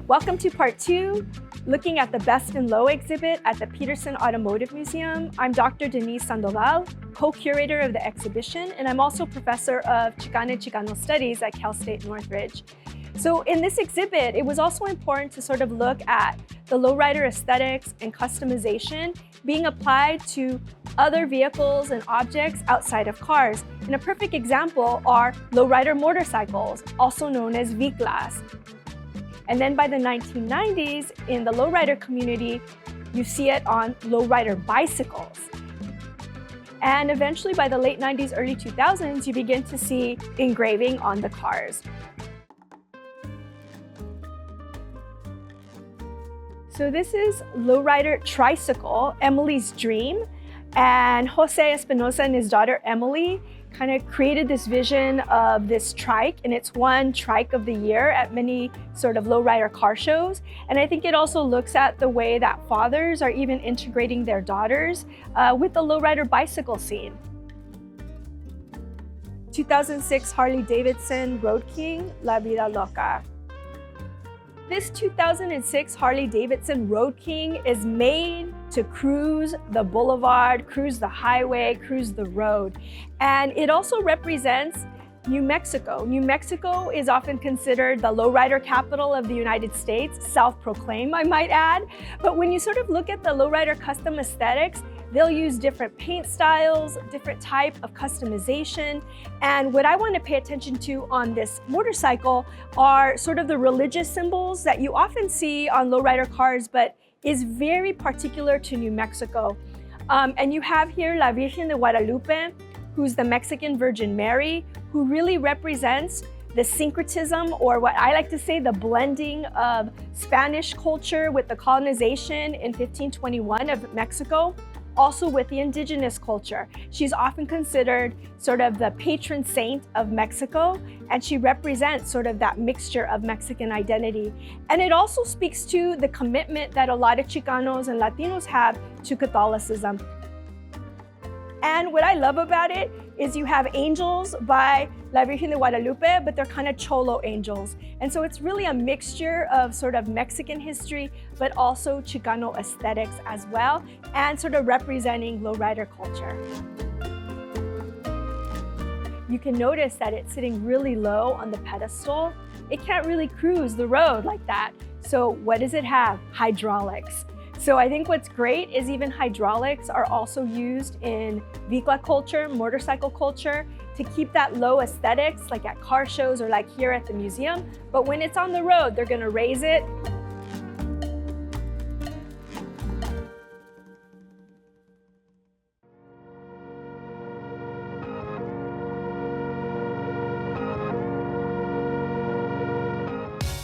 Welcome to part 2, looking at the Best in Low exhibit at the Petersen Automotive Museum. I'm Dr. Denise Sandoval, co-curator of the exhibition, and I'm also professor of Chicana and Chicano Studies at Cal State Northridge. So in this exhibit, it was also important to sort of look at the lowrider aesthetics and customization being applied to other vehicles and objects outside of cars. And a perfect example are lowrider motorcycles, also known as V-Class. And then by the 1990s, in the lowrider community, you see it on lowrider bicycles. And eventually by the late 90s, early 2000s, you begin to see engraving on the cars. So this is lowrider Tricycle, Emily's dream. And Jose Espinosa and his daughter Emily kind of created this vision of this trike, and it's won Trike of the Year at many sort of lowrider car shows. And I think it also looks at the way that fathers are even integrating their daughters with the lowrider bicycle scene. 2006 Harley-Davidson Road King, La Vida Loca. This 2006 Harley-Davidson Road King is made to cruise the boulevard, cruise the highway, cruise the road. And it also represents New Mexico. New Mexico is often considered the lowrider capital of the United States, self-proclaimed, I might add. But when you sort of look at the lowrider custom aesthetics, they'll use different paint styles, different type of customization. And what I want to pay attention to on this motorcycle are sort of the religious symbols that you often see on lowrider cars, but is very particular to New Mexico. And you have here La Virgen de Guadalupe, who's the Mexican Virgin Mary, who really represents the syncretism, or what I like to say, the blending of Spanish culture with the colonization in 1521 of Mexico, also with the indigenous culture. She's often considered sort of the patron saint of Mexico, and she represents sort of that mixture of Mexican identity. And it also speaks to the commitment that a lot of Chicanos and Latinos have to Catholicism. And what I love about it is you have angels by La Virgen de Guadalupe, but they're kind of cholo angels. And so it's really a mixture of sort of Mexican history, but also Chicano aesthetics as well, and sort of representing lowrider culture. You can notice that it's sitting really low on the pedestal. It can't really cruise the road like that. So what does it have? Hydraulics. So I think what's great is even hydraulics are also used in vehicle culture, motorcycle culture, to keep that low aesthetics, like at car shows or like here at the museum. But when it's on the road, they're gonna raise it.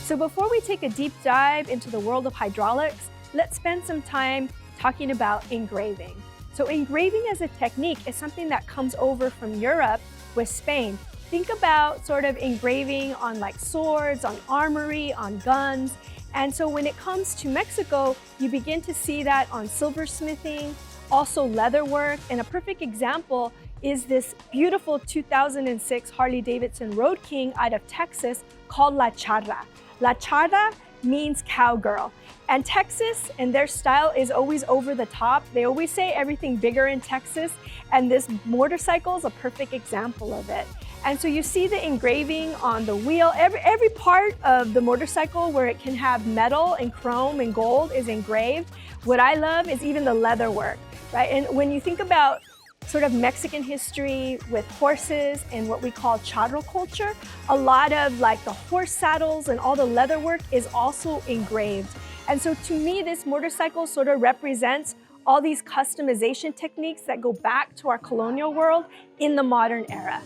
So before we take a deep dive into the world of hydraulics, let's spend some time talking about engraving. So engraving as a technique is something that comes over from Europe with Spain. Think about sort of engraving on like swords, on armory, on guns. And so when it comes to Mexico, you begin to see that on silversmithing, also leatherwork. And a perfect example is this beautiful 2006 Harley-Davidson Road King out of Texas called La Charra. La Charra means cowgirl. And Texas and their style is always over the top. They always say everything bigger in Texas, and this motorcycle is a perfect example of it. And so you see the engraving on the wheel. Every part of the motorcycle where it can have metal and chrome and gold is engraved. What I love is even the leather work, right? And when you think about sort of Mexican history with horses and what we call charro culture, a lot of like the horse saddles and all the leather work is also engraved. And so to me, this motorcycle sort of represents all these customization techniques that go back to our colonial world in the modern era.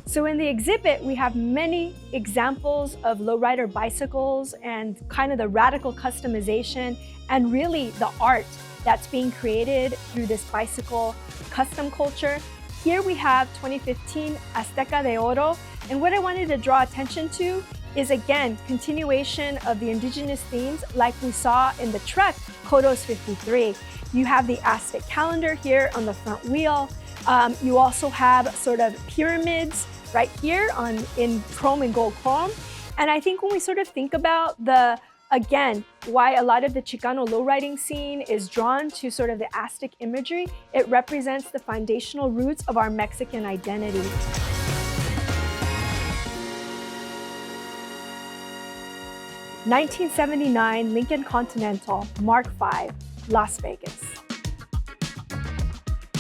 So in the exhibit, we have many examples of lowrider bicycles and kind of the radical customization and really the art that's being created through this bicycle custom culture. Here we have 2015 Azteca de Oro, and what I wanted to draw attention to is again, continuation of the indigenous themes like we saw in the truck, Kodos 53. You have the Aztec calendar here on the front wheel. You also have sort of pyramids right here in chrome and gold chrome. And I think when we sort of think about again, why a lot of the Chicano lowriding scene is drawn to sort of the Aztec imagery, it represents the foundational roots of our Mexican identity. (1979) Lincoln Continental Mark V, Las Vegas.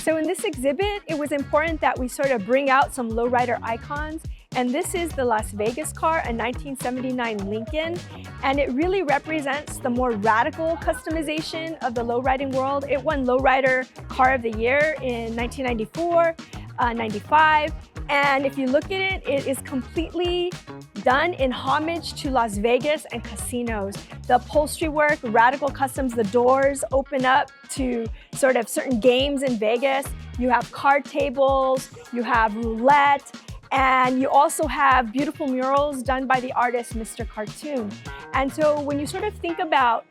So in this exhibit, it was important that we sort of bring out some lowrider icons. And this is the Las Vegas car, a 1979 Lincoln. And it really represents the more radical customization of the lowriding world. It won Lowrider Car of the Year in 1994, 95. And if you look at it, it is completely done in homage to Las Vegas and casinos. The upholstery work, radical customs, the doors open up to sort of certain games in Vegas. You have card tables, you have roulette, and you also have beautiful murals done by the artist, Mr. Cartoon. And so when you sort of think about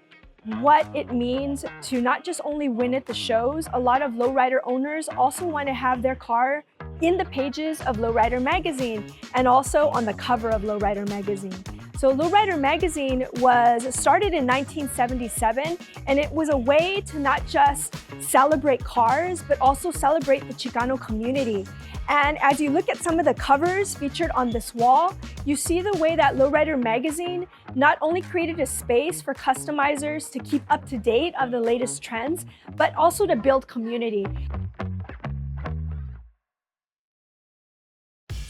what it means to not just only win at the shows, a lot of lowrider owners also want to have their car in the pages of Lowrider magazine and also on the cover of Lowrider magazine. So Lowrider magazine was started in 1977, and it was a way to not just celebrate cars, but also celebrate the Chicano community. And as you look at some of the covers featured on this wall, you see the way that Lowrider magazine not only created a space for customizers to keep up to date of the latest trends, but also to build community.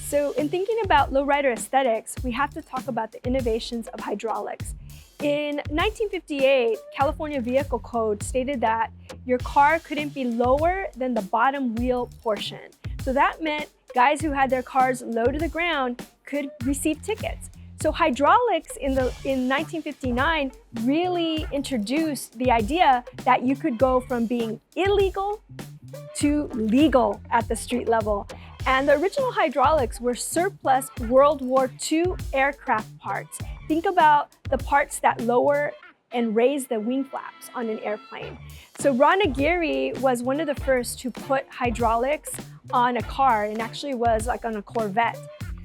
So in thinking about lowrider aesthetics, we have to talk about the innovations of hydraulics. In 1958, California Vehicle Code stated that your car couldn't be lower than the bottom wheel portion. So that meant guys who had their cars low to the ground could receive tickets. So hydraulics in 1959 really introduced the idea that you could go from being illegal to legal at the street level. And the original hydraulics were surplus World War II aircraft parts. Think about the parts that lower and raise the wing flaps on an airplane. So Ron Aguirre was one of the first to put hydraulics on a car, and actually was like on a Corvette.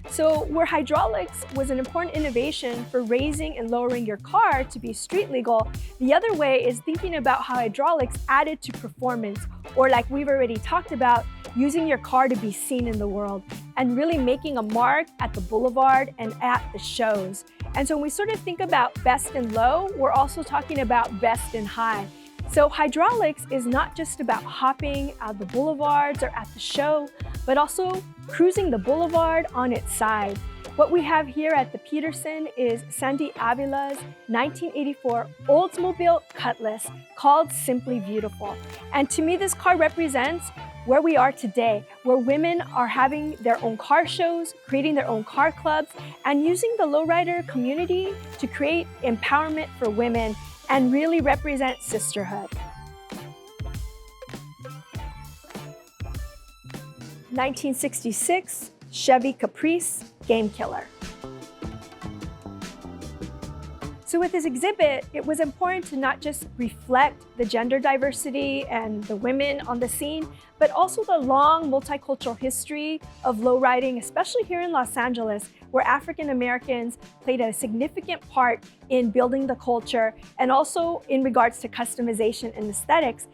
So where hydraulics was an important innovation for raising and lowering your car to be street legal, the other way is thinking about how hydraulics added to performance, or like we've already talked about, using your car to be seen in the world and really making a mark at the boulevard and at the shows. And so when we sort of think about best and low, we're also talking about best and high. So hydraulics is not just about hopping at the boulevards or at the show, but also cruising the boulevard on its side. What we have here at the Petersen is Sandy Avila's 1984 Oldsmobile Cutlass called Simply Beautiful. And to me, this car represents where we are today, where women are having their own car shows, creating their own car clubs, and using the lowrider community to create empowerment for women and really represent sisterhood. 1966, Chevy Caprice, Game Killer. So with this exhibit, it was important to not just reflect the gender diversity and the women on the scene, but also the long multicultural history of lowriding, especially here in Los Angeles, where African Americans played a significant part in building the culture and also in regards to customization and aesthetics.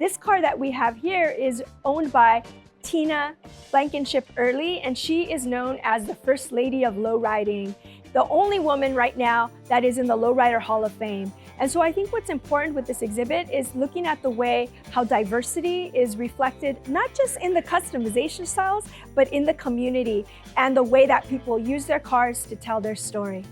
This car that we have here is owned by Tina Blankenship Early, and she is known as the First Lady of Lowriding, the only woman right now that is in the Lowrider Hall of Fame. And so I think what's important with this exhibit is looking at the way how diversity is reflected, not just in the customization styles, but in the community and the way that people use their cars to tell their story.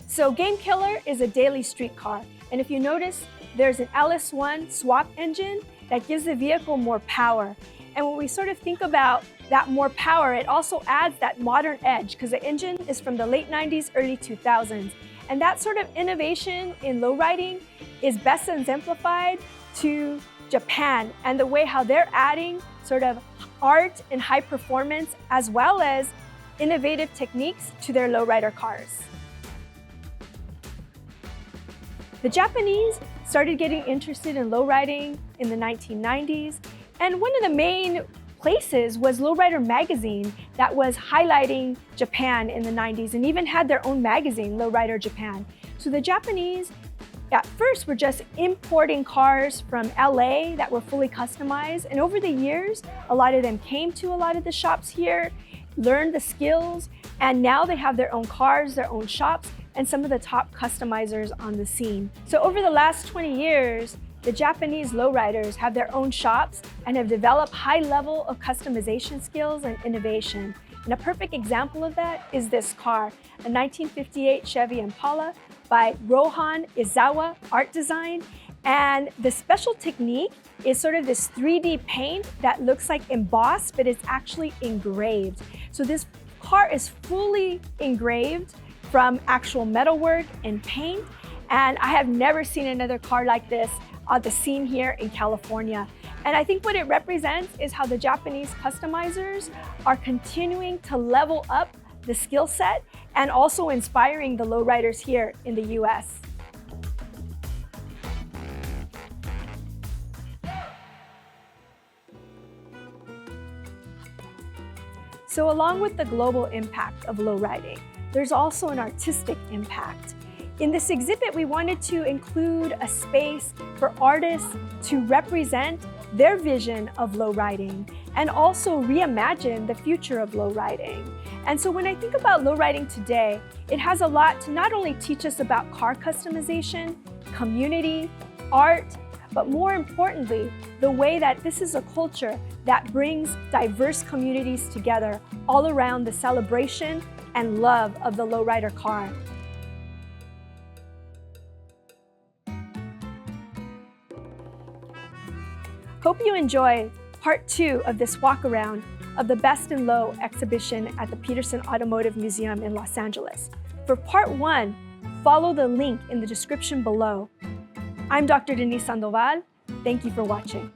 So Game Killer is a daily street car. And if you notice, there's an LS1 swap engine that gives the vehicle more power. And when we sort of think about that more power, it also adds that modern edge because the engine is from the late 90s, early 2000s. And that sort of innovation in lowriding is best exemplified to Japan and the way how they're adding sort of art and high performance as well as innovative techniques to their lowrider cars. The Japanese started getting interested in lowriding in the 1990s. And one of the main places was Lowrider magazine that was highlighting Japan in the 90s and even had their own magazine, Lowrider Japan. So the Japanese at first were just importing cars from LA that were fully customized. And over the years, a lot of them came to a lot of the shops here, learned the skills, and now they have their own cars, their own shops, and some of the top customizers on the scene. So over the last 20 years, the Japanese lowriders have their own shops and have developed high level of customization skills and innovation. And a perfect example of that is this car, a 1958 Chevy Impala by Rohan Izawa art design. And the special technique is sort of this 3D paint that looks like embossed, but it's actually engraved. So this car is fully engraved from actual metalwork and paint. And I have never seen another car like this on the scene here in California. And I think what it represents is how the Japanese customizers are continuing to level up the skill set and also inspiring the lowriders here in the US. So along with the global impact of lowriding, there's also an artistic impact. In this exhibit, we wanted to include a space for artists to represent their vision of lowriding and also reimagine the future of lowriding. And so when I think about lowriding today, it has a lot to not only teach us about car customization, community, art, but more importantly, the way that this is a culture that brings diverse communities together all around the celebration and love of the lowrider car. Hope you enjoy part 2 of this walk-around of the Best in Low exhibition at the Petersen Automotive Museum in Los Angeles. For part 1, follow the link in the description below. I'm Dr. Denise Sandoval. Thank you for watching.